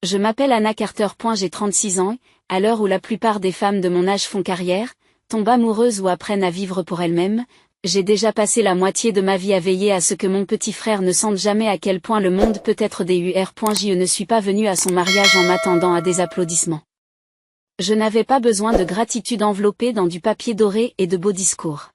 Je m'appelle Anna Carter. J'ai 36 ans, à l'heure où la plupart des femmes de mon âge font carrière, tombent amoureuses ou apprennent à vivre pour elles-mêmes, j'ai déjà passé la moitié de ma vie à veiller à ce que mon petit frère ne sente jamais à quel point le monde peut être dur. Je ne suis pas venue à son mariage en m'attendant à des applaudissements. Je n'avais pas besoin de gratitude enveloppée dans du papier doré et de beaux discours.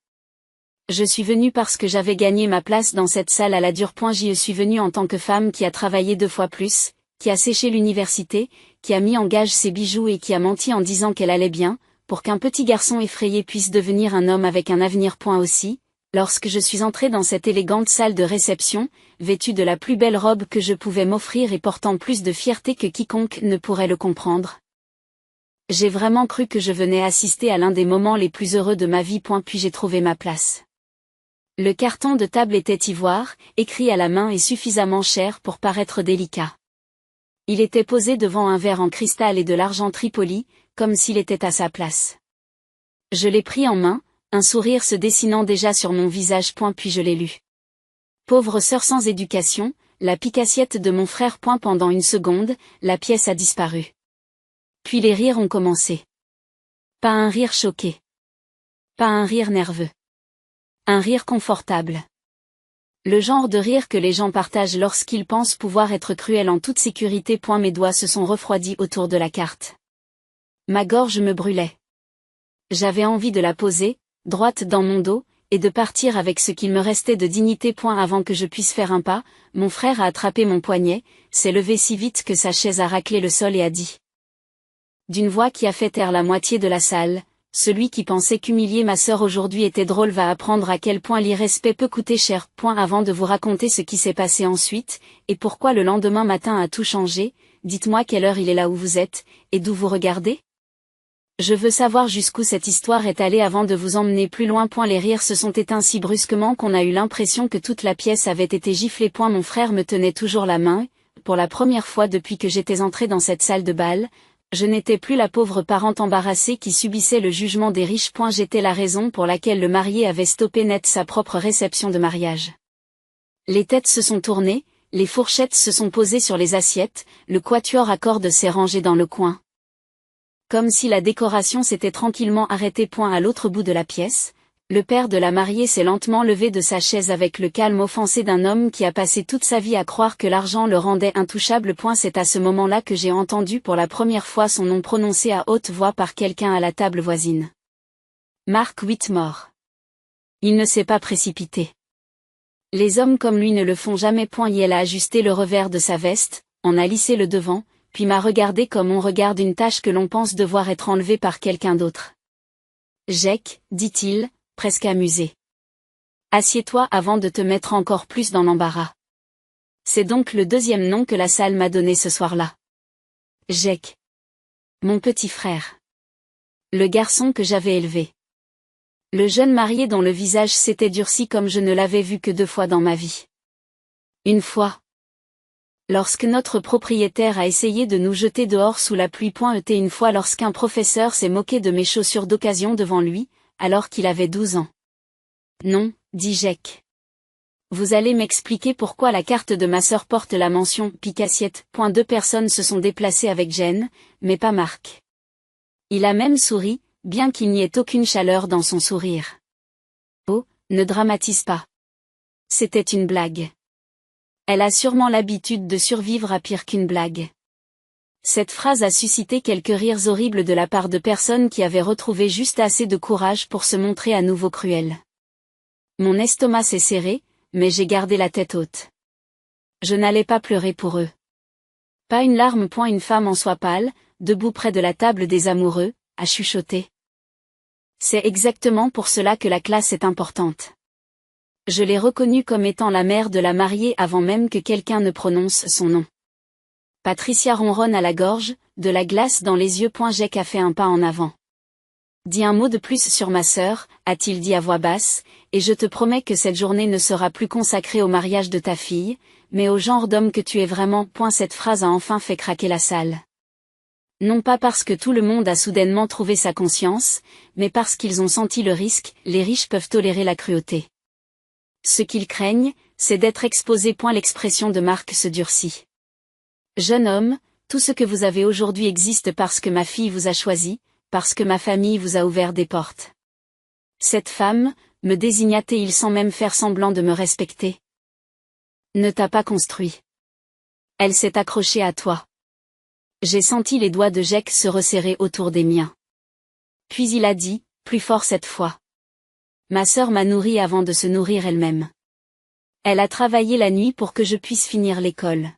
Je suis venue parce que j'avais gagné ma place dans cette salle à la dure. Je suis venue en tant que femme qui a travaillé 2 fois plus, qui a séché l'université, qui a mis en gage ses bijoux et qui a menti en disant qu'elle allait bien, pour qu'un petit garçon effrayé puisse devenir un homme avec un avenir. Aussi, lorsque je suis entrée dans cette élégante salle de réception, vêtue de la plus belle robe que je pouvais m'offrir et portant plus de fierté que quiconque ne pourrait le comprendre, j'ai vraiment cru que je venais assister à l'un des moments les plus heureux de ma vie. Puis j'ai trouvé ma place. Le carton de table était ivoire, écrit à la main et suffisamment cher pour paraître délicat. Il était posé devant un verre en cristal et de l'argenterie polie, comme s'il était à sa place. Je l'ai pris en main, un sourire se dessinant déjà sur mon visage. Puis je l'ai lu. Pauvre sœur sans éducation, la pique-assiette de mon frère. Pendant une seconde, la pièce a disparu. Puis les rires ont commencé. Pas un rire choqué. Pas un rire nerveux. Un rire confortable. Le genre de rire que les gens partagent lorsqu'ils pensent pouvoir être cruels en toute sécurité. Mes doigts se sont refroidis autour de la carte. Ma gorge me brûlait. J'avais envie de la poser, droite dans mon dos, et de partir avec ce qu'il me restait de dignité. Avant que je puisse faire un pas, mon frère a attrapé mon poignet, s'est levé si vite que sa chaise a raclé le sol et a dit, d'une voix qui a fait taire la moitié de la salle, celui qui pensait qu'humilier ma sœur aujourd'hui était drôle va apprendre à quel point l'irrespect peut coûter cher. Avant de vous raconter ce qui s'est passé ensuite, et pourquoi le lendemain matin a tout changé, dites-moi quelle heure il est là où vous êtes, et d'où vous regardez? Je veux savoir jusqu'où cette histoire est allée avant de vous emmener plus loin. Les rires se sont éteints si brusquement qu'on a eu l'impression que toute la pièce avait été giflée. Mon frère me tenait toujours la main, pour la première fois depuis que j'étais entrée dans cette salle de bal. Je n'étais plus la pauvre parente embarrassée qui subissait le jugement des riches. J'étais la raison pour laquelle le marié avait stoppé net sa propre réception de mariage. Les têtes se sont tournées, les fourchettes se sont posées sur les assiettes, le quatuor à cordes s'est rangé dans le coin. Comme si la décoration s'était tranquillement arrêtée. À l'autre bout de la pièce, le père de la mariée s'est lentement levé de sa chaise avec le calme offensé d'un homme qui a passé toute sa vie à croire que l'argent le rendait intouchable. C'est à ce moment-là que j'ai entendu pour la première fois son nom prononcé à haute voix par quelqu'un à la table voisine. Mark Whitmore. Il ne s'est pas précipité. Les hommes comme lui ne le font jamais. Elle a ajusté le revers de sa veste, en a lissé le devant, puis m'a regardé comme on regarde une tache que l'on pense devoir être enlevée par quelqu'un d'autre. Jake, dit-il, presque amusé. Assieds-toi avant de te mettre encore plus dans l'embarras. C'est donc le deuxième nom que la salle m'a donné ce soir-là. Jake. Mon petit frère. Le garçon que j'avais élevé. Le jeune marié dont le visage s'était durci comme je ne l'avais vu que 2 fois dans ma vie. Une fois. Lorsque notre propriétaire a essayé de nous jeter dehors sous la pluie. Une fois lorsqu'un professeur s'est moqué de mes chaussures d'occasion devant lui, alors qu'il avait 12 ans. Non, dit Jake. Vous allez m'expliquer pourquoi la carte de ma sœur porte la mention « pique-assiette ». 2 personnes se sont déplacées avec gêne, mais pas Marc. Il a même souri, bien qu'il n'y ait aucune chaleur dans son sourire. Oh, ne dramatise pas. C'était une blague. Elle a sûrement l'habitude de survivre à pire qu'une blague. Cette phrase a suscité quelques rires horribles de la part de personnes qui avaient retrouvé juste assez de courage pour se montrer à nouveau cruelles. Mon estomac s'est serré, mais j'ai gardé la tête haute. Je n'allais pas pleurer pour eux. Pas une larme. Une femme en soie pâle, debout près de la table des amoureux, a chuchoté. C'est exactement pour cela que la classe est importante. Je l'ai reconnue comme étant la mère de la mariée avant même que quelqu'un ne prononce son nom. Patricia ronronne à la gorge, de la glace dans les yeux. Jake a fait un pas en avant. Dis un mot de plus sur ma sœur, a-t-il dit à voix basse, et je te promets que cette journée ne sera plus consacrée au mariage de ta fille, mais au genre d'homme que tu es vraiment. Cette phrase a enfin fait craquer la salle. Non pas parce que tout le monde a soudainement trouvé sa conscience, mais parce qu'ils ont senti le risque. Les riches peuvent tolérer la cruauté. Ce qu'ils craignent, c'est d'être exposés. L'expression de Marc se durcit. Jeune homme, tout ce que vous avez aujourd'hui existe parce que ma fille vous a choisi, parce que ma famille vous a ouvert des portes. Cette femme, me désigna-t-il sans même faire semblant de me respecter. Ne t'a pas construit. Elle s'est accrochée à toi. J'ai senti les doigts de Jake se resserrer autour des miens. Puis il a dit, plus fort cette fois. Ma sœur m'a nourri avant de se nourrir elle-même. Elle a travaillé la nuit pour que je puisse finir l'école.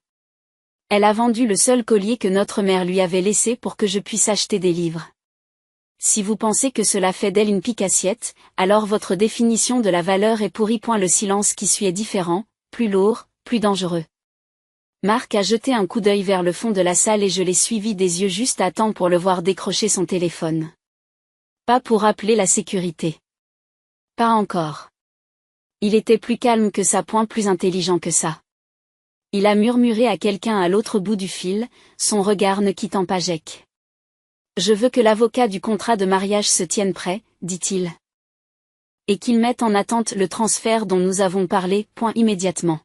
Elle a vendu le seul collier que notre mère lui avait laissé pour que je puisse acheter des livres. Si vous pensez que cela fait d'elle une pique-assiette, alors votre définition de la valeur est pourrie. Le silence qui suit est différent, plus lourd, plus dangereux. Marc a jeté un coup d'œil vers le fond de la salle et je l'ai suivi des yeux juste à temps pour le voir décrocher son téléphone. Pas pour appeler la sécurité. Pas encore. Il était plus calme que ça, plus intelligent que ça. Il a murmuré à quelqu'un à l'autre bout du fil, son regard ne quittant pas Jake. Je veux que l'avocat du contrat de mariage se tienne prêt, dit-il. Et qu'il mette en attente le transfert dont nous avons parlé, immédiatement.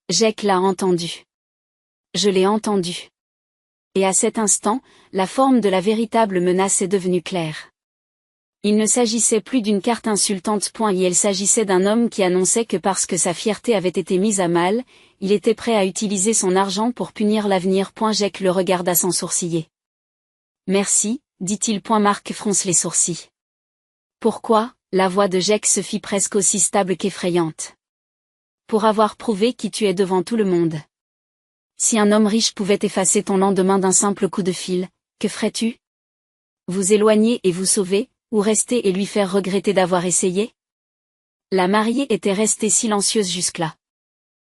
Jake l'a entendu. Je l'ai entendu. Et à cet instant, la forme de la véritable menace est devenue claire. Il ne s'agissait plus d'une carte insultante. Il s'agissait d'un homme qui annonçait que parce que sa fierté avait été mise à mal, il était prêt à utiliser son argent pour punir l'avenir. Jake le regarda sans sourciller. Merci, dit-il. Marc fronce les sourcils. Pourquoi? La voix de Jake se fit presque aussi stable qu'effrayante. Pour avoir prouvé qui tu es devant tout le monde. Si un homme riche pouvait effacer ton lendemain d'un simple coup de fil, que ferais-tu? Vous éloigner et vous sauver, ou rester et lui faire regretter d'avoir essayé? La mariée était restée silencieuse jusque-là.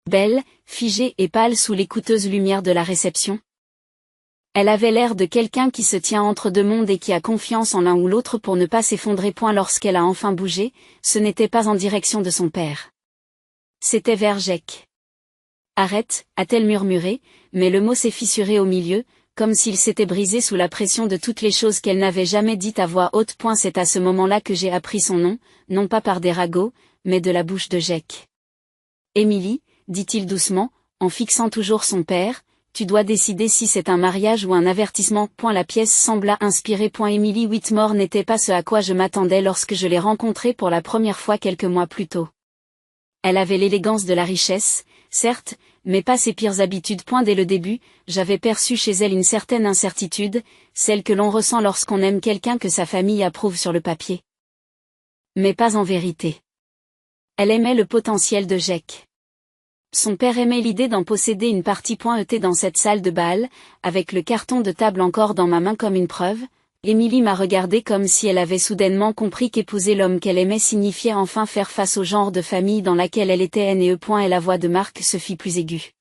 Belle, figée et pâle sous les coûteuses lumières de la réception. Elle avait l'air de quelqu'un qui se tient entre deux mondes et qui a confiance en l'un ou l'autre pour ne pas s'effondrer. Lorsqu'elle a enfin bougé, ce n'était pas en direction de son père. C'était vers Jake. Arrête, a-t-elle murmuré, mais le mot s'est fissuré au milieu, comme s'il s'était brisé sous la pression de toutes les choses qu'elle n'avait jamais dites à voix haute. C'est à ce moment-là que j'ai appris son nom, non pas par des ragots, mais de la bouche de Jake. Emily, dit-il doucement, en fixant toujours son père, tu dois décider si c'est un mariage ou un avertissement. La pièce sembla inspirée. Emily Whitmore n'était pas ce à quoi je m'attendais lorsque je l'ai rencontrée pour la première fois quelques mois plus tôt. Elle avait l'élégance de la richesse, certes, mais pas ses pires habitudes. Dès le début, j'avais perçu chez elle une certaine incertitude, celle que l'on ressent lorsqu'on aime quelqu'un que sa famille approuve sur le papier. Mais pas en vérité. Elle aimait le potentiel de Jake. Son père aimait l'idée d'en posséder une partie. Était dans cette salle de bal, avec le carton de table encore dans ma main comme une preuve. Emily m'a regardé comme si elle avait soudainement compris qu'épouser l'homme qu'elle aimait signifiait enfin faire face au genre de famille dans laquelle elle était née. Et la voix de Marc se fit plus aiguë.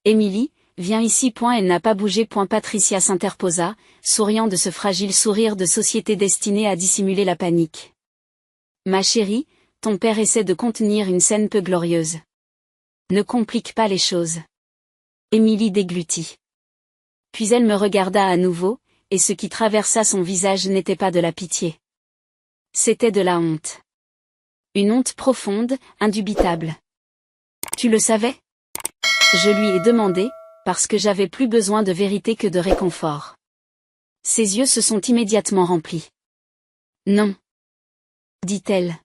Emily, viens ici. Elle n'a pas bougé. Patricia s'interposa, souriant de ce fragile sourire de société destiné à dissimuler la panique. Ma chérie, ton père essaie de contenir une scène peu glorieuse. Ne complique pas les choses. Emily déglutit. Puis elle me regarda à nouveau, et ce qui traversa son visage n'était pas de la pitié. C'était de la honte. Une honte profonde, indubitable. Tu le savais? Je lui ai demandé, parce que j'avais plus besoin de vérité que de réconfort. Ses yeux se sont immédiatement remplis. Non. Dit-elle.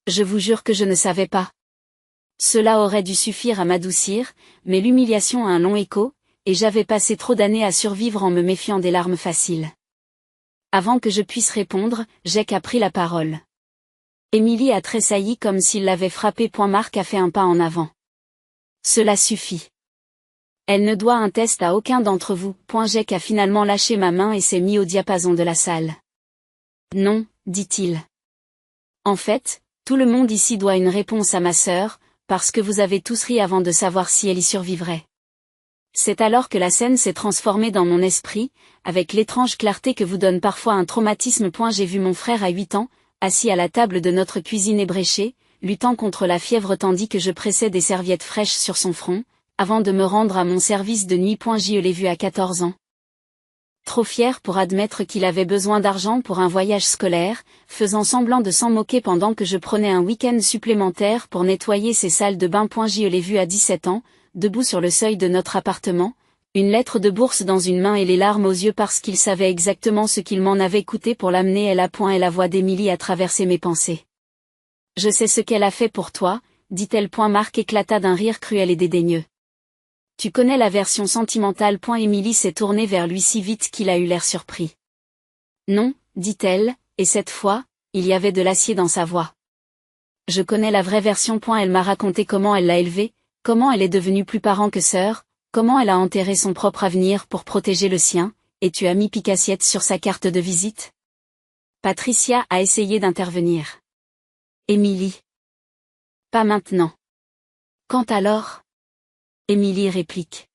Je vous jure que je ne savais pas. Cela aurait dû suffire à m'adoucir, mais l'humiliation a un long écho, et j'avais passé trop d'années à survivre en me méfiant des larmes faciles. Avant que je puisse répondre, Jake a pris la parole. Emily a tressailli comme s'il l'avait frappé. Marc a fait un pas en avant. Cela suffit. Elle ne doit un test à aucun d'entre vous. Jake a finalement lâché ma main et s'est mis au diapason de la salle. Non, dit-il. En fait, tout le monde ici doit une réponse à ma sœur, parce que vous avez tous ri avant de savoir si elle y survivrait. C'est alors que la scène s'est transformée dans mon esprit, avec l'étrange clarté que vous donne parfois un traumatisme. J'ai vu mon frère à 8 ans, assis à la table de notre cuisine ébréchée, luttant contre la fièvre tandis que je pressais des serviettes fraîches sur son front, avant de me rendre à mon service de nuit. Je l'ai vu à 14 ans. Trop fier pour admettre qu'il avait besoin d'argent pour un voyage scolaire, faisant semblant de s'en moquer pendant que je prenais un week-end supplémentaire pour nettoyer ses salles de bain. Je l'ai vu à 17 ans, debout sur le seuil de notre appartement, Une lettre de bourse dans une main et les larmes aux yeux parce qu'il savait exactement ce qu'il m'en avait coûté pour l'amener et la voix d'Émilie a traversé mes pensées. Je sais ce qu'elle a fait pour toi, dit-elle. Marc éclata d'un rire cruel et dédaigneux. Tu connais la version sentimentale. Émilie s'est tournée vers lui si vite qu'il a eu l'air surpris. Non, dit-elle, et cette fois, il y avait de l'acier dans sa voix. Je connais la vraie version. Elle m'a raconté comment elle l'a élevé, comment elle est devenue plus parent que sœur, comment elle a enterré son propre avenir pour protéger le sien, et tu as mis Picassiette sur sa carte de visite? Patricia a essayé d'intervenir. Émilie. Pas maintenant. Quand alors? Émilie réplique.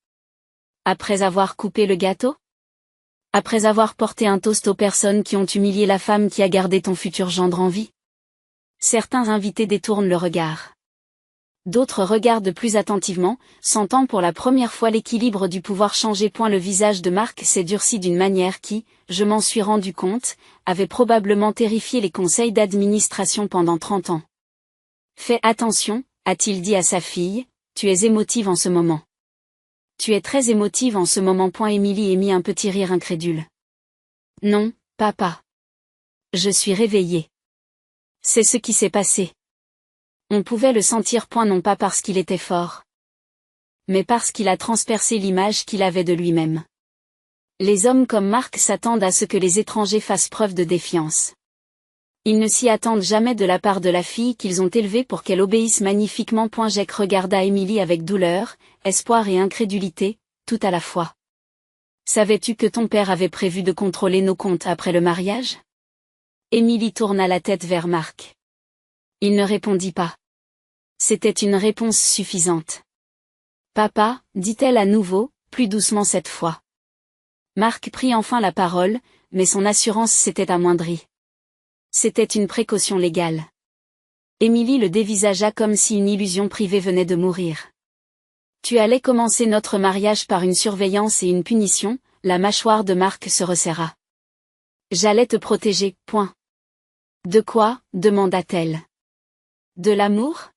Après avoir coupé le gâteau? Après avoir porté un toast aux personnes qui ont humilié la femme qui a gardé ton futur gendre en vie? Certains invités détournent le regard. D'autres regardent plus attentivement, sentant pour la première fois l'équilibre du pouvoir changer. Le visage de Marc s'est durci d'une manière qui, je m'en suis rendu compte, avait probablement terrifié les conseils d'administration pendant 30 ans. Fais attention, a-t-il dit à sa fille, tu es émotive en ce moment. Tu es très émotive en ce moment. Émilie émit un petit rire incrédule. Non, papa. Je suis réveillée. C'est ce qui s'est passé. On pouvait le sentir. Non pas parce qu'il était fort, mais parce qu'il a transpercé l'image qu'il avait de lui-même. Les hommes comme Marc s'attendent à ce que les étrangers fassent preuve de défiance. Ils ne s'y attendent jamais de la part de la fille qu'ils ont élevée pour qu'elle obéisse magnifiquement. Jack regarda Émilie avec douleur, espoir et incrédulité, tout à la fois. Savais-tu que ton père avait prévu de contrôler nos comptes après le mariage? Émilie tourna la tête vers Marc. Il ne répondit pas. C'était une réponse suffisante. Papa, dit-elle à nouveau, plus doucement cette fois. Marc prit enfin la parole, mais son assurance s'était amoindrie. C'était une précaution légale. Émilie le dévisagea comme si une illusion privée venait de mourir. Tu allais commencer notre mariage par une surveillance et une punition, la mâchoire de Marc se resserra. J'allais te protéger, point. De quoi, demanda-t-elle. De l'amour?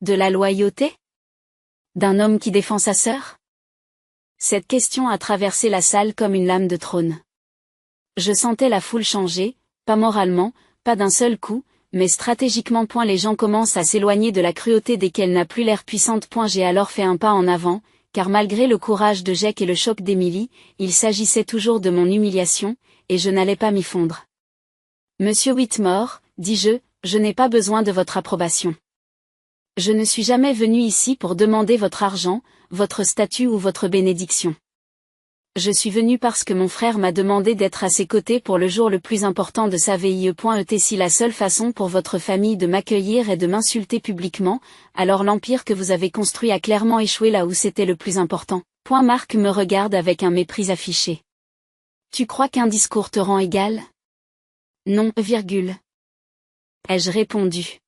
De la loyauté? D'un homme qui défend sa sœur? Cette question a traversé la salle comme une lame de trône. Je sentais la foule changer, pas moralement, pas d'un seul coup, mais stratégiquement. Les gens commencent à s'éloigner de la cruauté dès qu'elle n'a plus l'air puissante. J'ai alors fait un pas en avant, car malgré le courage de Jack et le choc d'Émilie, il s'agissait toujours de mon humiliation, et je n'allais pas m'y fondre. Monsieur Whitmore, dis-je, je n'ai pas besoin de votre approbation. Je ne suis jamais venu ici pour demander votre argent, votre statut ou votre bénédiction. Je suis venu parce que mon frère m'a demandé d'être à ses côtés pour le jour le plus important de sa vie. Si la seule façon pour votre famille de m'accueillir est de m'insulter publiquement, alors l'empire que vous avez construit a clairement échoué là où c'était le plus important. Marc me regarde avec un mépris affiché. Tu crois qu'un discours te rend égal? Non, virgule. Ai-je répondu.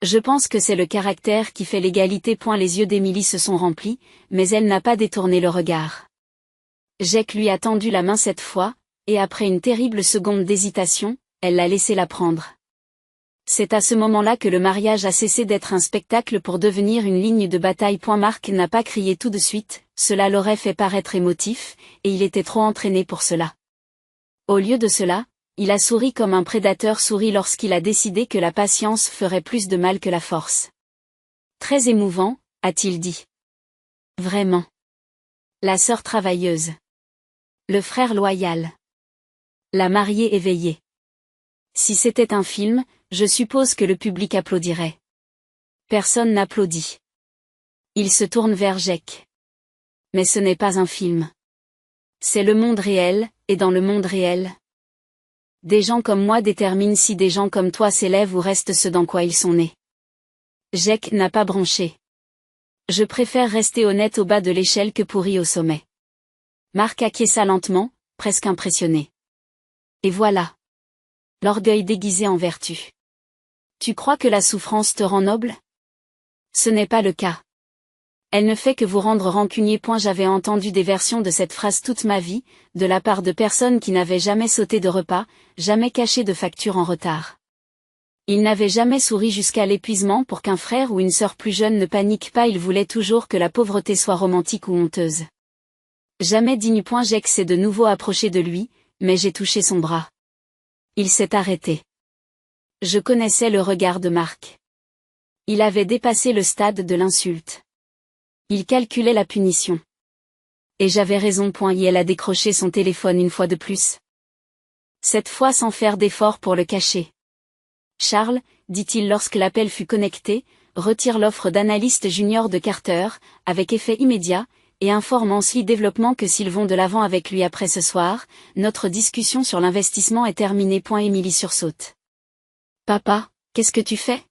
Je pense que c'est le caractère qui fait l'égalité. Les yeux d'Émilie se sont remplis, mais elle n'a pas détourné le regard. Jack lui a tendu la main cette fois, et après une terrible seconde d'hésitation, elle l'a laissé la prendre. C'est à ce moment-là que le mariage a cessé d'être un spectacle pour devenir une ligne de bataille. Marc n'a pas crié tout de suite, cela l'aurait fait paraître émotif, et il était trop entraîné pour cela. Au lieu de cela, il a souri comme un prédateur sourit lorsqu'il a décidé que la patience ferait plus de mal que la force. Très émouvant, a-t-il dit. Vraiment. La sœur travailleuse. Le frère loyal. La mariée éveillée. Si c'était un film, je suppose que le public applaudirait. Personne n'applaudit. Il se tourne vers Jack. Mais ce n'est pas un film. C'est le monde réel, et dans le monde réel, des gens comme moi déterminent si des gens comme toi s'élèvent ou restent ce dans quoi ils sont nés. Jack n'a pas bronché. Je préfère rester honnête au bas de l'échelle que pourri au sommet. Marc acquiesça lentement, presque impressionné. Et voilà. L'orgueil déguisé en vertu. Tu crois que la souffrance te rend noble? Ce n'est pas le cas. Elle ne fait que vous rendre rancunier. J'avais entendu des versions de cette phrase toute ma vie, de la part de personnes qui n'avaient jamais sauté de repas, jamais caché de facture en retard. Ils n'avaient jamais souri jusqu'à l'épuisement pour qu'un frère ou une sœur plus jeune ne panique pas. Ils voulaient toujours que la pauvreté soit romantique ou honteuse. Jamais digne. Jack s'est de nouveau approché de lui, mais j'ai touché son bras. Il s'est arrêté. Je connaissais le regard de Mark. Il avait dépassé le stade de l'insulte. Il calculait la punition. Et j'avais raison. Elle a décroché son téléphone une fois de plus. Cette fois sans faire d'effort pour le cacher. Charles, dit-il lorsque l'appel fut connecté, retire l'offre d'analyste junior de Carter, avec effet immédiat, et informe Ansley Développement que s'ils vont de l'avant avec lui après ce soir, notre discussion sur l'investissement est terminée. Émilie sursaute. Papa, qu'est-ce que tu fais?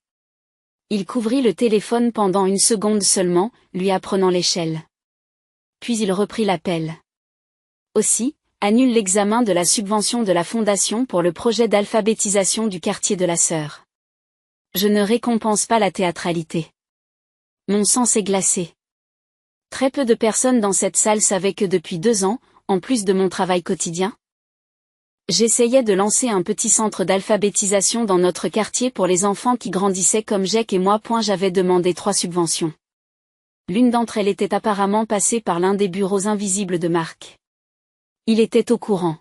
Il couvrit le téléphone pendant une seconde seulement, lui apprenant l'échelle. Puis il reprit l'appel. Aussi, annule l'examen de la subvention de la Fondation pour le projet d'alphabétisation du quartier de la Sœur. Je ne récompense pas la théâtralité. Mon sang s'est glacé. Très peu de personnes dans cette salle savaient que depuis 2 ans, en plus de mon travail quotidien, j'essayais de lancer un petit centre d'alphabétisation dans notre quartier pour les enfants qui grandissaient comme Jack et moi. J'avais demandé 3 subventions. L'une d'entre elles était apparemment passée par l'un des bureaux invisibles de Mark. Il était au courant.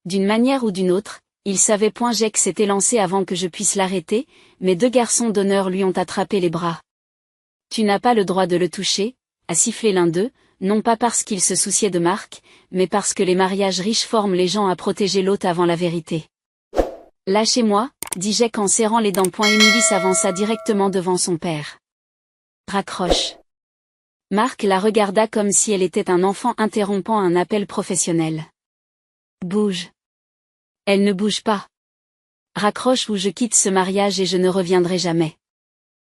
D'une manière ou d'une autre, il savait. Jack s'était lancé avant que je puisse l'arrêter, mais 2 garçons d'honneur lui ont attrapé les bras. Tu n'as pas le droit de le toucher, a sifflé l'un d'eux, non pas parce qu'il se souciait de Mark, mais parce que les mariages riches forment les gens à protéger l'autre avant la vérité. Lâchez-moi, dit Jack en serrant les dents. Émilie s'avança directement devant son père. Raccroche. Mark la regarda comme si elle était un enfant interrompant un appel professionnel. Bouge. Elle ne bouge pas. Raccroche ou je quitte ce mariage et je ne reviendrai jamais.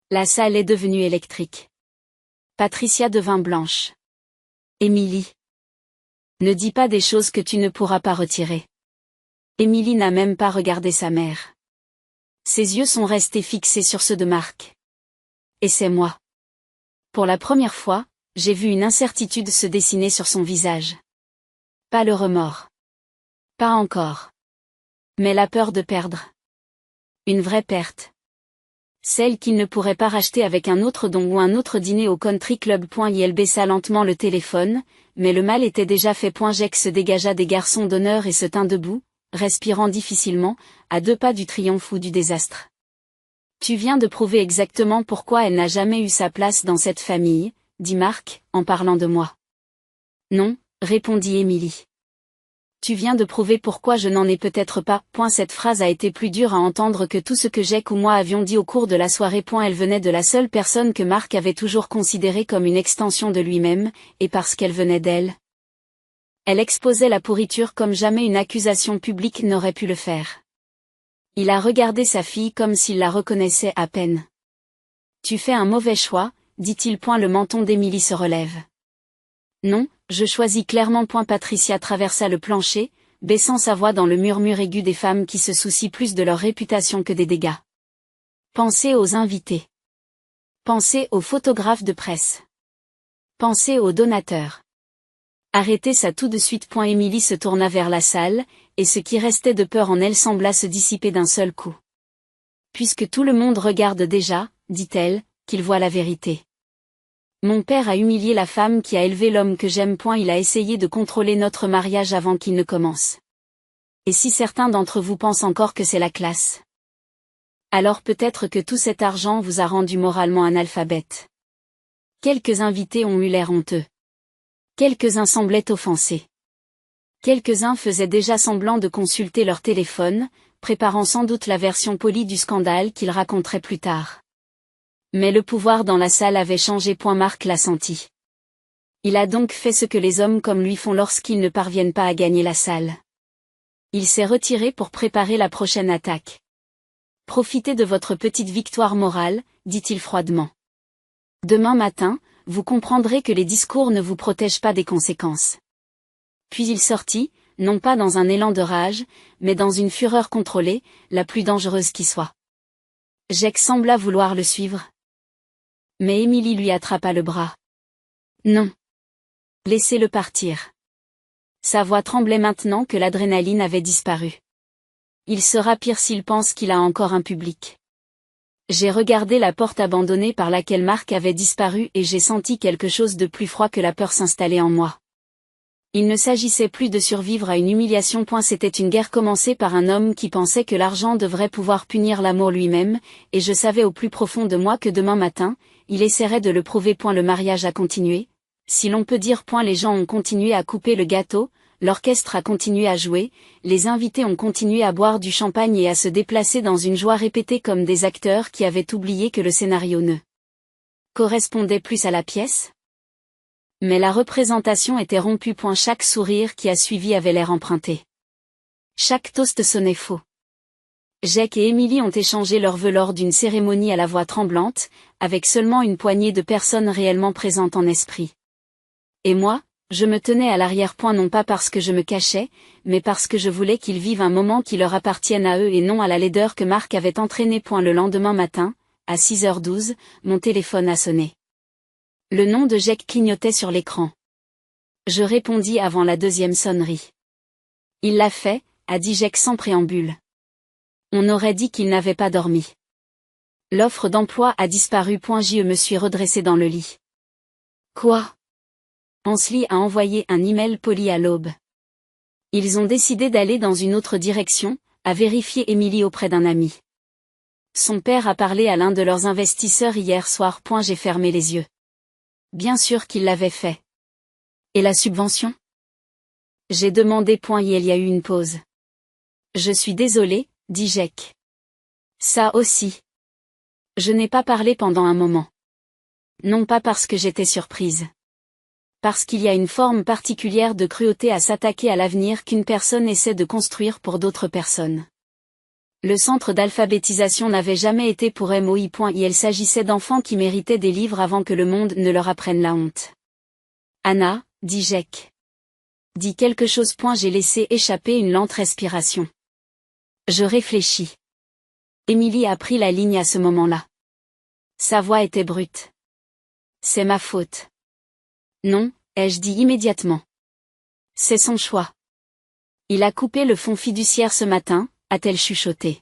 La salle est devenue électrique. Patricia devint blanche. Émilie. Ne dis pas des choses que tu ne pourras pas retirer. Émilie n'a même pas regardé sa mère. Ses yeux sont restés fixés sur ceux de Mark. Et c'est moi. Pour la première fois, j'ai vu une incertitude se dessiner sur son visage. Pas le remords. Pas encore. Mais la peur de perdre. Une vraie perte. Celle qu'il ne pourrait pas racheter avec un autre don ou un autre dîner au country club. Il baissa lentement le téléphone, mais le mal était déjà fait. Jack se dégagea des garçons d'honneur et se tint debout, respirant difficilement, à 2 pas du triomphe ou du désastre. Tu viens de prouver exactement pourquoi elle n'a jamais eu sa place dans cette famille, dit Mark, en parlant de moi. Non, répondit Émilie. Tu viens de prouver pourquoi je n'en ai peut-être pas. Cette phrase a été plus dure à entendre que tout ce que Jack ou moi avions dit au cours de la soirée. Elle venait de la seule personne que Mark avait toujours considérée comme une extension de lui-même, et parce qu'elle venait d'elle. Elle exposait la pourriture comme jamais une accusation publique n'aurait pu le faire. Il a regardé sa fille comme s'il la reconnaissait à peine. Tu fais un mauvais choix, dit-il. Le menton d'Émilie se relève. Non, je choisis clairement. Patricia traversa le plancher, baissant sa voix dans le murmure aigu des femmes qui se soucient plus de leur réputation que des dégâts. Pensez aux invités. Pensez aux photographes de presse. Pensez aux donateurs. Arrêtez ça tout de suite. Émilie se tourna vers la salle, et ce qui restait de peur en elle sembla se dissiper d'un seul coup. Puisque tout le monde regarde déjà, dit-elle, qu'il voit la vérité. Mon père a humilié la femme qui a élevé l'homme que j'aime. Il a essayé de contrôler notre mariage avant qu'il ne commence. Et si certains d'entre vous pensent encore que c'est la classe, alors peut-être que tout cet argent vous a rendu moralement analphabète. Quelques invités ont eu l'air honteux. Quelques-uns semblaient offensés. Quelques-uns faisaient déjà semblant de consulter leur téléphone, préparant sans doute la version polie du scandale qu'ils raconteraient plus tard. Mais le pouvoir dans la salle avait changé. Mark l'a senti. Il a donc fait ce que les hommes comme lui font lorsqu'ils ne parviennent pas à gagner la salle. Il s'est retiré pour préparer la prochaine attaque. Profitez de votre petite victoire morale, dit-il froidement. Demain matin, vous comprendrez que les discours ne vous protègent pas des conséquences. Puis il sortit, non pas dans un élan de rage, mais dans une fureur contrôlée, la plus dangereuse qui soit. Jack sembla vouloir le suivre. Mais Émilie lui attrapa le bras. Non. Laissez-le partir. Sa voix tremblait maintenant que l'adrénaline avait disparu. Il sera pire s'il pense qu'il a encore un public. J'ai regardé la porte abandonnée par laquelle Mark avait disparu et j'ai senti quelque chose de plus froid que la peur s'installer en moi. Il ne s'agissait plus de survivre à une humiliation. C'était une guerre commencée par un homme qui pensait que l'argent devrait pouvoir punir l'amour lui-même, et je savais au plus profond de moi que demain matin, il essaierait de le prouver. Le mariage a continué, si l'on peut dire. Les gens ont continué à couper le gâteau, l'orchestre a continué à jouer, les invités ont continué à boire du champagne et à se déplacer dans une joie répétée comme des acteurs qui avaient oublié que le scénario ne correspondait plus à la pièce. Mais la représentation était rompue. Chaque sourire qui a suivi avait l'air emprunté. Chaque toast sonnait faux. Jake et Emily ont échangé leurs vœux lors d'une cérémonie à la voix tremblante, avec seulement une poignée de personnes réellement présentes en esprit. Et moi, je me tenais à l'arrière. Non pas parce que je me cachais, mais parce que je voulais qu'ils vivent un moment qui leur appartienne à eux et non à la laideur que Marc avait entraînée. Le lendemain matin, à 6h12, mon téléphone a sonné. Le nom de Jake clignotait sur l'écran. Je répondis avant la deuxième sonnerie. Il l'a fait, a dit Jake sans préambule. On aurait dit qu'il n'avait pas dormi. L'offre d'emploi a disparu. Je me suis redressé dans le lit. Quoi? Ansley a envoyé un email poli à l'aube. Ils ont décidé d'aller dans une autre direction, a vérifié Emily auprès d'un ami. Son père a parlé à l'un de leurs investisseurs hier soir. J'ai fermé les yeux. Bien sûr qu'il l'avait fait. Et la subvention? J'ai demandé. Et il y a eu une pause. Je suis désolé, dit Jake. Ça aussi. Je n'ai pas parlé pendant un moment. Non pas parce que j'étais surprise. Parce qu'il y a une forme particulière de cruauté à s'attaquer à l'avenir qu'une personne essaie de construire pour d'autres personnes. Le centre d'alphabétisation n'avait jamais été pour MOI. Il s'agissait d'enfants qui méritaient des livres avant que le monde ne leur apprenne la honte. Anna, dit Jake. Dis quelque chose. J'ai laissé échapper une lente respiration. Je réfléchis. Emily a pris la ligne à ce moment-là. Sa voix était brute. C'est ma faute. Non, ai-je dit immédiatement. C'est son choix. Il a coupé le fonds fiduciaire ce matin, a-t-elle chuchoté.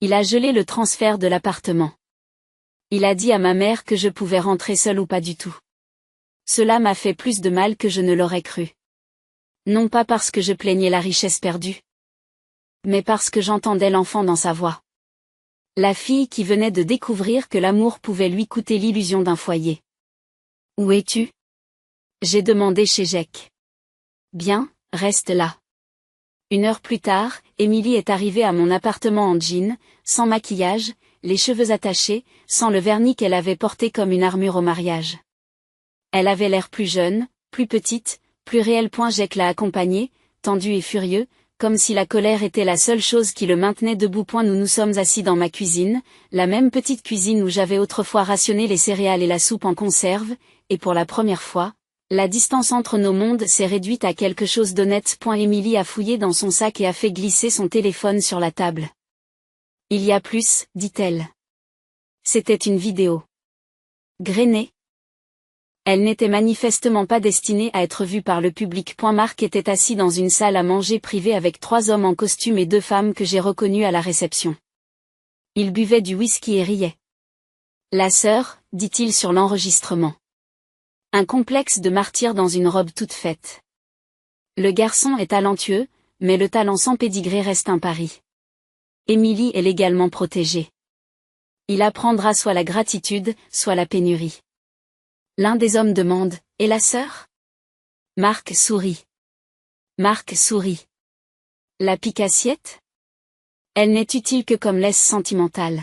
Il a gelé le transfert de l'appartement. Il a dit à ma mère que je pouvais rentrer seule ou pas du tout. Cela m'a fait plus de mal que je ne l'aurais cru. Non pas parce que je plaignais la richesse perdue, mais parce que j'entendais l'enfant dans sa voix. La fille qui venait de découvrir que l'amour pouvait lui coûter l'illusion d'un foyer. Où es-tu? J'ai demandé chez Jake. Bien, reste là. 1 heure plus tard, Emily est arrivée à mon appartement en jean, sans maquillage, les cheveux attachés, sans le vernis qu'elle avait porté comme une armure au mariage. Elle avait l'air plus jeune, plus petite, plus réelle. Jake l'a accompagnée, tendu et furieux, comme si la colère était la seule chose qui le maintenait debout. Nous nous sommes assis dans ma cuisine, la même petite cuisine où j'avais autrefois rationné les céréales et la soupe en conserve, et pour la première fois, la distance entre nos mondes s'est réduite à quelque chose d'honnête. Emily a fouillé dans son sac et a fait glisser son téléphone sur la table. Il y a plus, dit-elle. C'était une vidéo. Grainée. Elle n'était manifestement pas destinée à être vue par le public. Marc était assis dans une salle à manger privée avec 3 hommes en costume et 2 femmes que j'ai reconnues à la réception. Ils buvaient du whisky et riaient. La sœur, dit-il sur l'enregistrement. Un complexe de martyr dans une robe toute faite. Le garçon est talentueux, mais le talent sans pédigré reste un pari. Emily est légalement protégée. Il apprendra soit la gratitude, soit la pénurie. L'un des hommes demande, et la sœur? Marc sourit. Marc sourit. La pique-assiette? Elle n'est utile que comme laisse sentimentale.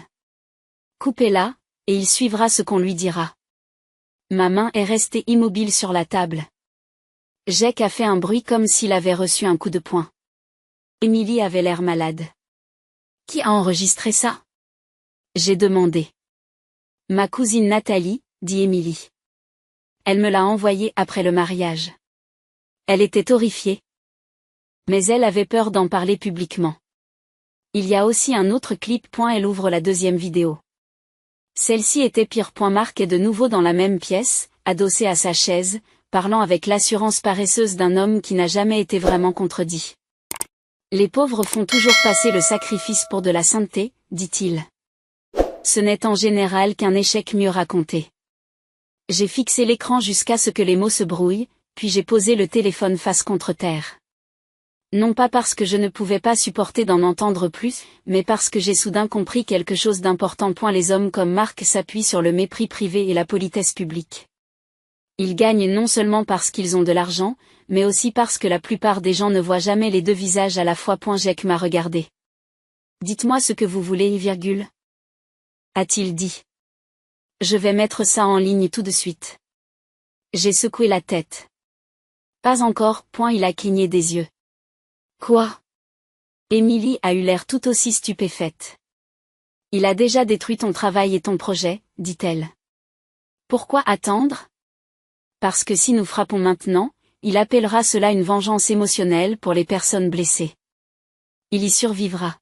Coupez-la, et il suivra ce qu'on lui dira. Ma main est restée immobile sur la table. Jake a fait un bruit comme s'il avait reçu un coup de poing. Emily avait l'air malade. Qui a enregistré ça? J'ai demandé. Ma cousine Nathalie, dit Emily. Elle me l'a envoyé après le mariage. Elle était horrifiée. Mais elle avait peur d'en parler publiquement. Il y a aussi un autre clip. Elle ouvre la deuxième vidéo. Celle-ci était pire. Marc est de nouveau dans la même pièce, adossé à sa chaise, parlant avec l'assurance paresseuse d'un homme qui n'a jamais été vraiment contredit. Les pauvres font toujours passer le sacrifice pour de la sainteté, dit-il. Ce n'est en général qu'un échec mieux raconté. J'ai fixé l'écran jusqu'à ce que les mots se brouillent, puis j'ai posé le téléphone face contre terre. Non pas parce que je ne pouvais pas supporter d'en entendre plus, mais parce que j'ai soudain compris quelque chose d'important. Les hommes comme Marc s'appuient sur le mépris privé et la politesse publique. Ils gagnent non seulement parce qu'ils ont de l'argent, mais aussi parce que la plupart des gens ne voient jamais les deux visages à la fois. Jack m'a regardé. Dites-moi ce que vous voulez, virgule. A-t-il dit. Je vais mettre ça en ligne tout de suite. J'ai secoué la tête. Pas encore. Il a cligné des yeux. Quoi? Émilie a eu l'air tout aussi stupéfaite. Il a déjà détruit ton travail et ton projet, dit-elle. Pourquoi attendre? Parce que si nous frappons maintenant, il appellera cela une vengeance émotionnelle pour les personnes blessées. Il y survivra.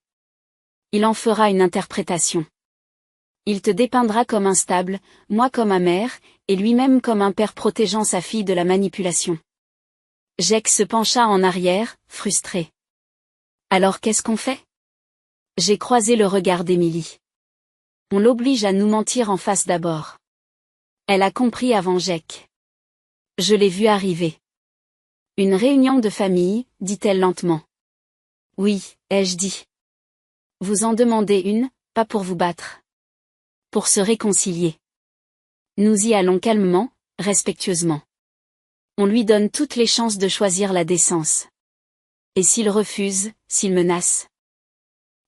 Il en fera une interprétation. Il te dépeindra comme instable, moi comme amer, et lui-même comme un père protégeant sa fille de la manipulation. Jack se pencha en arrière, frustré. Alors qu'est-ce qu'on fait? J'ai croisé le regard d'Émilie. On l'oblige à nous mentir en face d'abord. Elle a compris avant Jack. Je l'ai vu arriver. Une réunion de famille, dit-elle lentement. Oui, ai-je dit. Vous en demandez une, pas pour vous battre. Pour se réconcilier. Nous y allons calmement, respectueusement. On lui donne toutes les chances de choisir la décence. Et s'il refuse, s'il menace,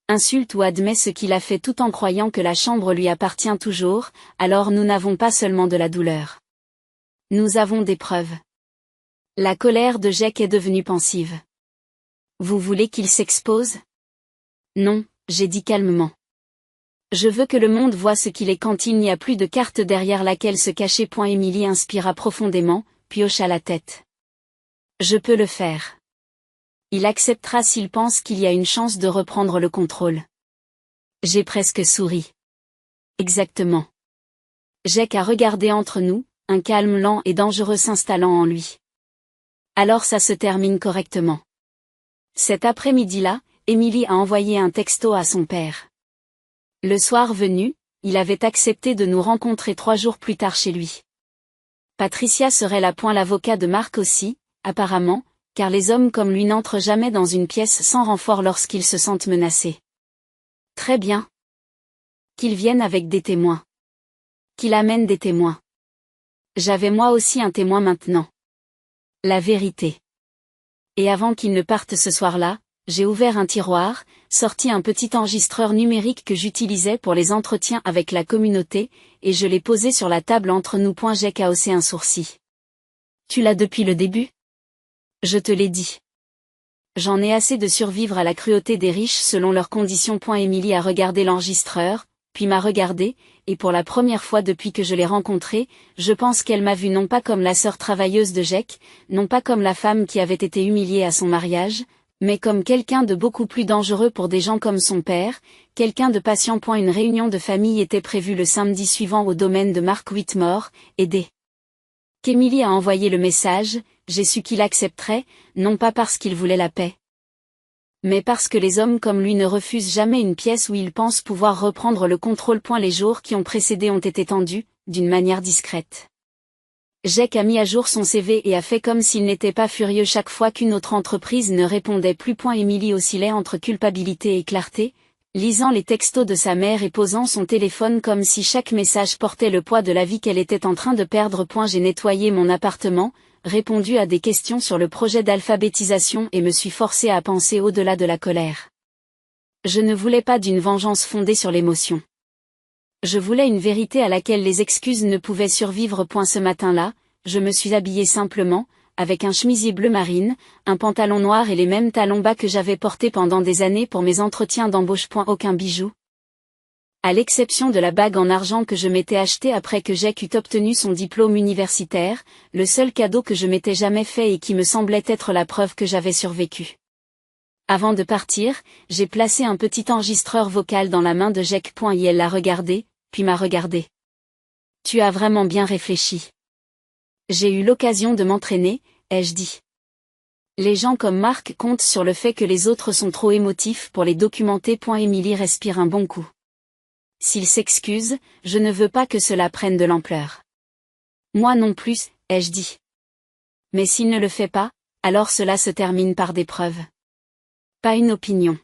insulte ou admet ce qu'il a fait tout en croyant que la chambre lui appartient toujours, alors nous n'avons pas seulement de la douleur. Nous avons des preuves. La colère de Jack est devenue pensive. Vous voulez qu'il s'expose? Non, j'ai dit calmement. Je veux que le monde voie ce qu'il est quand il n'y a plus de carte derrière laquelle se cacher. Émilie inspira profondément, puis hocha la tête. Je peux le faire. Il acceptera s'il pense qu'il y a une chance de reprendre le contrôle. J'ai presque souri. Exactement. Jack a regardé entre nous, un calme lent et dangereux s'installant en lui. Alors ça se termine correctement. Cet après-midi-là, Émilie a envoyé un texto à son père. Le soir venu, il avait accepté de nous rencontrer 3 jours plus tard chez lui. Patricia serait là. L'avocat de Marc aussi, apparemment, car les hommes comme lui n'entrent jamais dans une pièce sans renfort lorsqu'ils se sentent menacés. Très bien. Qu'ils viennent avec des témoins. Qu'il amène des témoins. J'avais moi aussi un témoin maintenant. La vérité. Et avant qu'il ne parte ce soir-là, j'ai ouvert un tiroir, sorti un petit enregistreur numérique que j'utilisais pour les entretiens avec la communauté, et je l'ai posé sur la table entre nous. Jack a haussé un sourcil. Tu l'as depuis le début? Je te l'ai dit. J'en ai assez de survivre à la cruauté des riches selon leurs conditions. Émilie a regardé l'enregistreur, puis m'a regardé, et pour la première fois depuis que je l'ai rencontrée, je pense qu'elle m'a vue non pas comme la sœur travailleuse de Jack, non pas comme la femme qui avait été humiliée à son mariage, mais comme quelqu'un de beaucoup plus dangereux pour des gens comme son père, quelqu'un de patient. Une réunion de famille était prévue le samedi suivant au domaine de Mark Whitmore, et dès qu'Émilie a envoyé le message, j'ai su qu'il accepterait, non pas parce qu'il voulait la paix, mais parce que les hommes comme lui ne refusent jamais une pièce où ils pensent pouvoir reprendre le contrôle. Les jours qui ont précédé ont été tendus, d'une manière discrète. Jack a mis à jour son CV et a fait comme s'il n'était pas furieux chaque fois qu'une autre entreprise ne répondait plus. Émilie oscillait entre culpabilité et clarté, lisant les textos de sa mère et posant son téléphone comme si chaque message portait le poids de la vie qu'elle était en train de perdre. J'ai nettoyé mon appartement, répondu à des questions sur le projet d'alphabétisation et me suis forcé à penser au-delà de la colère. Je ne voulais pas d'une vengeance fondée sur l'émotion. Je voulais une vérité à laquelle les excuses ne pouvaient survivre. Ce matin-là, je me suis habillée simplement, avec un chemisier bleu marine, un pantalon noir et les mêmes talons bas que j'avais portés pendant des années pour mes entretiens d'embauche. Aucun bijou. À l'exception de la bague en argent que je m'étais achetée après que Jack eût obtenu son diplôme universitaire, le seul cadeau que je m'étais jamais fait et qui me semblait être la preuve que j'avais survécu. Avant de partir, j'ai placé un petit enregistreur vocal dans la main de Jack. Et elle l'a regardé, puis m'a regardé. Tu as vraiment bien réfléchi. J'ai eu l'occasion de m'entraîner, ai-je dit. Les gens comme Marc comptent sur le fait que les autres sont trop émotifs pour les documenter. Émilie respire un bon coup. S'il s'excuse, je ne veux pas que cela prenne de l'ampleur. Moi non plus, ai-je dit. Mais s'il ne le fait pas, alors cela se termine par des preuves. Pas une opinion.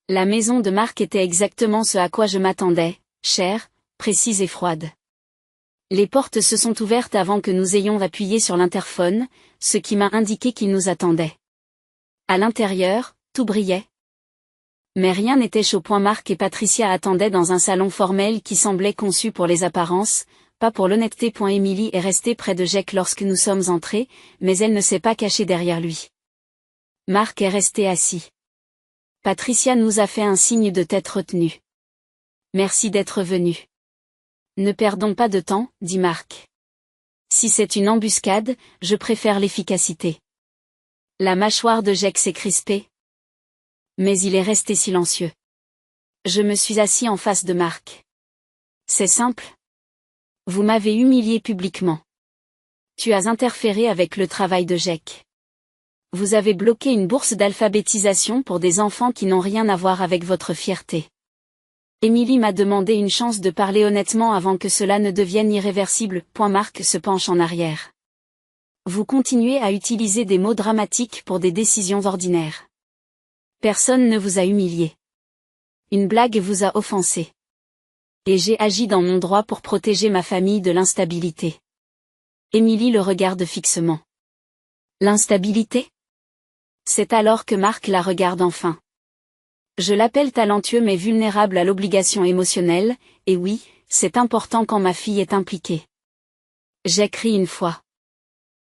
La maison de Marc était exactement ce à quoi je m'attendais, chère, précise et froide. Les portes se sont ouvertes avant que nous ayons appuyé sur l'interphone, ce qui m'a indiqué qu'il nous attendait. À l'intérieur, tout brillait. Mais rien n'était chaud. Marc et Patricia attendaient dans un salon formel qui semblait conçu pour les apparences, pas pour l'honnêteté. Émilie est restée près de Jake lorsque nous sommes entrés, mais elle ne s'est pas cachée derrière lui. Marc est resté assis. Patricia nous a fait un signe de tête retenu. Merci d'être venu. Ne perdons pas de temps, dit Marc. Si c'est une embuscade, je préfère l'efficacité. La mâchoire de Jake s'est crispée. Mais il est resté silencieux. Je me suis assis en face de Marc. C'est simple. Vous m'avez humilié publiquement. Tu as interféré avec le travail de Jake. Vous avez bloqué une bourse d'alphabétisation pour des enfants qui n'ont rien à voir avec votre fierté. Émilie m'a demandé une chance de parler honnêtement avant que cela ne devienne irréversible. Marc se penche en arrière. Vous continuez à utiliser des mots dramatiques pour des décisions ordinaires. Personne ne vous a humilié. Une blague vous a offensé. Et j'ai agi dans mon droit pour protéger ma famille de l'instabilité. Émilie le regarde fixement. L'instabilité ? C'est alors que Marc la regarde enfin. Je l'appelle talentueux mais vulnérable à l'obligation émotionnelle, et oui, c'est important quand ma fille est impliquée. J'ai crié une fois.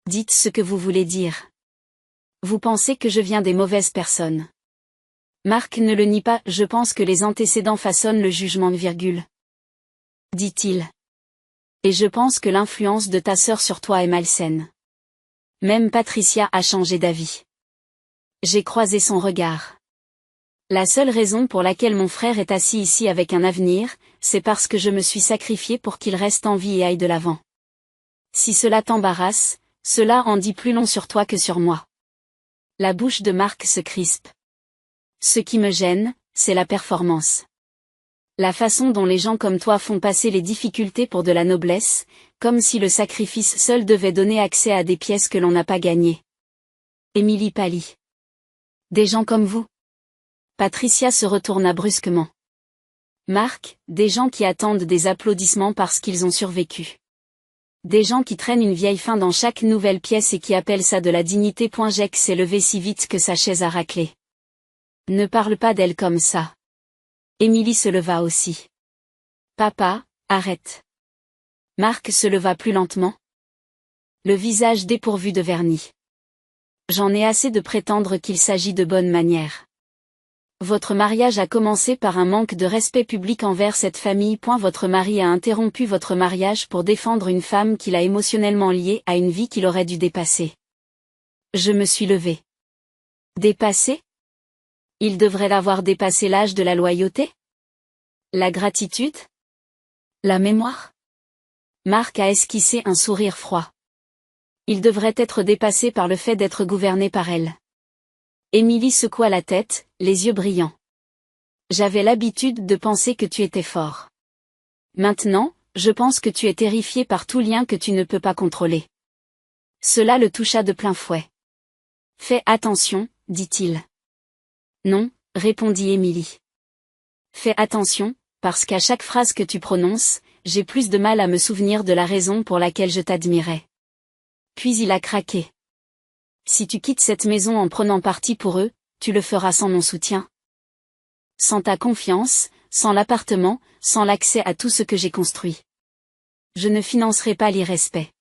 Dites ce que vous voulez dire. Vous pensez que je viens des mauvaises personnes. Marc ne le nie pas, je pense que les antécédents façonnent le jugement, dit-il. Et je pense que l'influence de ta sœur sur toi est malsaine. Même Patricia a changé d'avis. J'ai croisé son regard. La seule raison pour laquelle mon frère est assis ici avec un avenir, c'est parce que je me suis sacrifiée pour qu'il reste en vie et aille de l'avant. Si cela t'embarrasse, cela en dit plus long sur toi que sur moi. La bouche de Marc se crispe. Ce qui me gêne, c'est la performance. La façon dont les gens comme toi font passer les difficultés pour de la noblesse, comme si le sacrifice seul devait donner accès à des pièces que l'on n'a pas gagnées. Émilie pâlit. Des gens comme vous ? Patricia se retourna brusquement. Marc, des gens qui attendent des applaudissements parce qu'ils ont survécu. Des gens qui traînent une vieille faim dans chaque nouvelle pièce et qui appellent ça de la dignité. Jake s'est levé si vite que sa chaise a raclé. Ne parle pas d'elle comme ça. Émilie se leva aussi. Papa, arrête. Marc se leva plus lentement. Le visage dépourvu de vernis. J'en ai assez de prétendre qu'il s'agit de bonnes manières. Votre mariage a commencé par un manque de respect public envers cette famille. Votre mari a interrompu votre mariage pour défendre une femme qu'il a émotionnellement liée à une vie qu'il aurait dû dépasser. Je me suis levée. Dépasser ? Il devrait avoir dépassé l'âge de la loyauté ? La gratitude ? La mémoire ? Marc a esquissé un sourire froid. Il devrait être dépassé par le fait d'être gouverné par elle. Émilie secoua la tête, les yeux brillants. J'avais l'habitude de penser que tu étais fort. Maintenant, je pense que tu es terrifié par tout lien que tu ne peux pas contrôler. Cela le toucha de plein fouet. Fais attention, dit-il. Non, répondit Émilie. Fais attention, parce qu'à chaque phrase que tu prononces, j'ai plus de mal à me souvenir de la raison pour laquelle je t'admirais. Puis il a craqué. Si tu quittes cette maison en prenant parti pour eux, tu le feras sans mon soutien. Sans ta confiance, sans l'appartement, sans l'accès à tout ce que j'ai construit. Je ne financerai pas l'irrespect.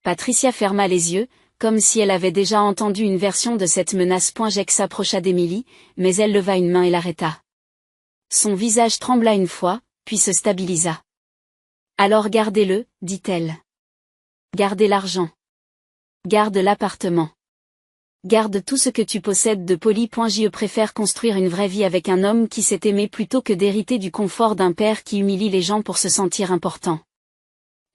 Patricia ferma les yeux, comme si elle avait déjà entendu une version de cette menace. Jake s'approcha d'Émilie, mais elle leva une main et l'arrêta. Son visage trembla une fois, puis se stabilisa. Alors gardez-le, dit-elle. Gardez l'argent. Garde l'appartement. Garde tout ce que tu possèdes de poli. Je préfère construire une vraie vie avec un homme qui s'est aimé plutôt que d'hériter du confort d'un père qui humilie les gens pour se sentir important.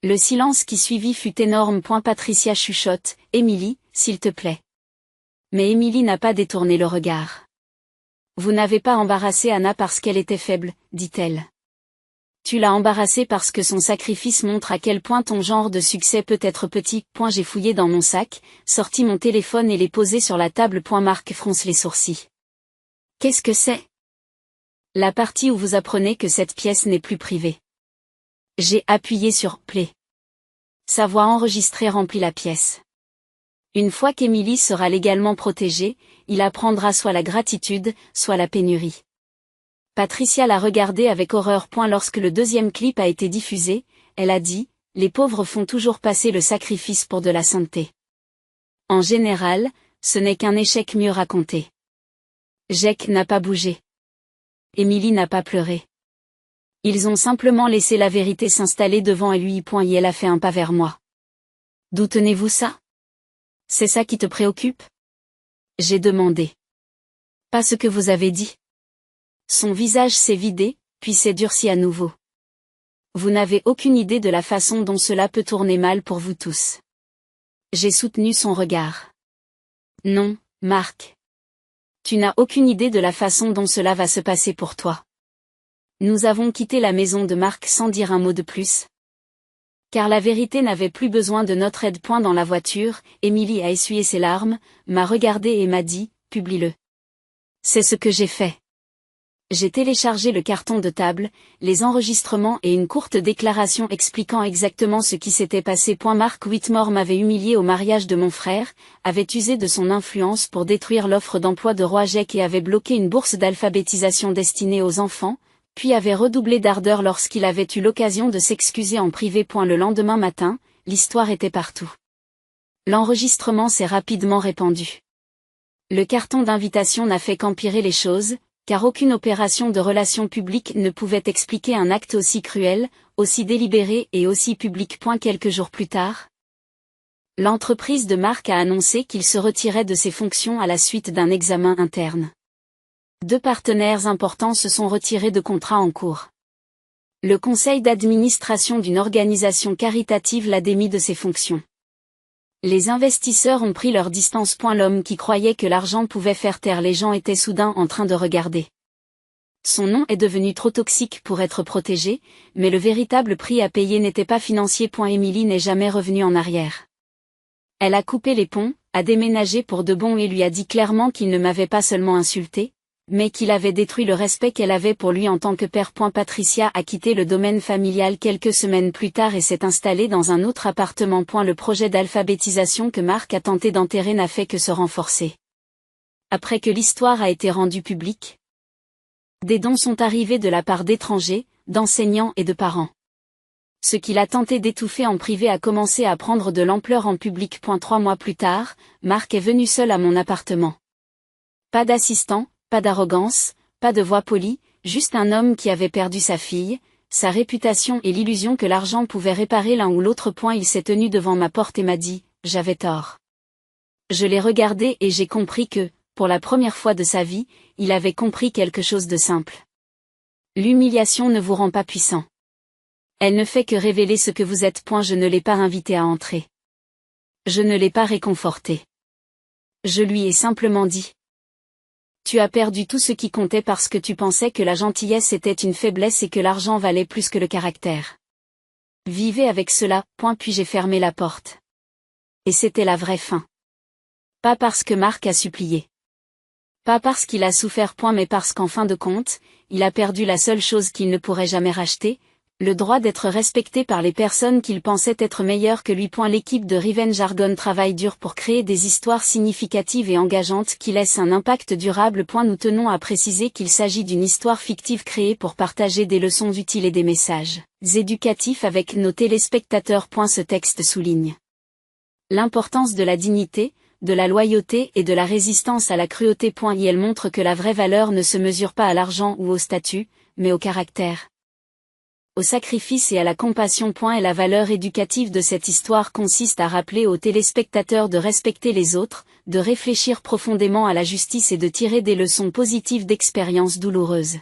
Le silence qui suivit fut énorme. Patricia chuchote, Émilie, s'il te plaît. Mais Émilie n'a pas détourné le regard. Vous n'avez pas embarrassé Anna parce qu'elle était faible, dit-elle. Tu l'as embarrassé parce que son sacrifice montre à quel point ton genre de succès peut être petit. J'ai fouillé dans mon sac, sorti mon téléphone et l'ai posé sur la table. Marc fronce les sourcils. Qu'est-ce que c'est? La partie où vous apprenez que cette pièce n'est plus privée. J'ai appuyé sur play. Sa voix enregistrée remplit la pièce. Une fois qu'Emily sera légalement protégée, il apprendra soit la gratitude, soit la pénurie. Patricia l'a regardé avec horreur. Lorsque le deuxième clip a été diffusé, elle a dit, les pauvres font toujours passer le sacrifice pour de la sainteté. En général, ce n'est qu'un échec mieux raconté. Jake n'a pas bougé. Emily n'a pas pleuré. Ils ont simplement laissé la vérité s'installer devant lui. Et elle a fait un pas vers moi. D'où tenez-vous ça? C'est ça qui te préoccupe? J'ai demandé. Pas ce que vous avez dit. Son visage s'est vidé, puis s'est durci à nouveau. Vous n'avez aucune idée de la façon dont cela peut tourner mal pour vous tous. J'ai soutenu son regard. Non, Marc. Tu n'as aucune idée de la façon dont cela va se passer pour toi. Nous avons quitté la maison de Marc sans dire un mot de plus. Car la vérité n'avait plus besoin de notre aide. Dans la voiture, Emily a essuyé ses larmes, m'a regardé et m'a dit, publie-le. C'est ce que j'ai fait. J'ai téléchargé le carton de table, les enregistrements et une courte déclaration expliquant exactement ce qui s'était passé. Mark Whitmore m'avait humilié au mariage de mon frère, avait usé de son influence pour détruire l'offre d'emploi de Roi Jake et avait bloqué une bourse d'alphabétisation destinée aux enfants, puis avait redoublé d'ardeur lorsqu'il avait eu l'occasion de s'excuser en privé. Le lendemain matin, l'histoire était partout. L'enregistrement s'est rapidement répandu. Le carton d'invitation n'a fait qu'empirer les choses, car aucune opération de relations publiques ne pouvait expliquer un acte aussi cruel, aussi délibéré et aussi public. Quelques jours plus tard, l'entreprise de Marc a annoncé qu'il se retirait de ses fonctions à la suite d'un examen interne. 2 partenaires importants se sont retirés de contrats en cours. Le conseil d'administration d'une organisation caritative l'a démis de ses fonctions. Les investisseurs ont pris leur distance. L'homme qui croyait que l'argent pouvait faire taire les gens était soudain en train de regarder. Son nom est devenu trop toxique pour être protégé, mais le véritable prix à payer n'était pas financier. Emily n'est jamais revenue en arrière. Elle a coupé les ponts, a déménagé pour de bon et lui a dit clairement qu'il ne m'avait pas seulement insulté, mais qu'il avait détruit le respect qu'elle avait pour lui en tant que père. Patricia a quitté le domaine familial quelques semaines plus tard et s'est installée dans un autre appartement. Le projet d'alphabétisation que Marc a tenté d'enterrer n'a fait que se renforcer. Après que l'histoire a été rendue publique, des dons sont arrivés de la part d'étrangers, d'enseignants et de parents. Ce qu'il a tenté d'étouffer en privé a commencé à prendre de l'ampleur en public. 3 mois plus tard, Marc est venu seul à mon appartement. Pas d'assistant, pas d'arrogance, pas de voix polie, juste un homme qui avait perdu sa fille, sa réputation et l'illusion que l'argent pouvait réparer l'un ou l'autre. Il s'est tenu devant ma porte et m'a dit, j'avais tort. Je l'ai regardé et j'ai compris que, pour la première fois de sa vie, il avait compris quelque chose de simple. L'humiliation ne vous rend pas puissant. Elle ne fait que révéler ce que vous êtes. Je ne l'ai pas invité à entrer. Je ne l'ai pas réconforté. Je lui ai simplement dit. Tu as perdu tout ce qui comptait parce que tu pensais que la gentillesse était une faiblesse et que l'argent valait plus que le caractère. Vivez avec cela. Puis j'ai fermé la porte. Et c'était la vraie fin. Pas parce que Marc a supplié. Pas parce qu'il a souffert. Mais parce qu'en fin de compte, il a perdu la seule chose qu'il ne pourrait jamais racheter, le droit d'être respecté par les personnes qu'il pensait être meilleures que lui. L'équipe de Revenge Jargon travaille dur pour créer des histoires significatives et engageantes qui laissent un impact durable. Nous tenons à préciser qu'il s'agit d'une histoire fictive créée pour partager des leçons utiles et des messages éducatifs avec nos téléspectateurs. Ce texte souligne l'importance de la dignité, de la loyauté et de la résistance à la cruauté. Elle montre que la vraie valeur ne se mesure pas à l'argent ou au statut, mais au caractère, au sacrifice et à la compassion. Et la valeur éducative de cette histoire consiste à rappeler aux téléspectateurs de respecter les autres, de réfléchir profondément à la justice et de tirer des leçons positives d'expériences douloureuses.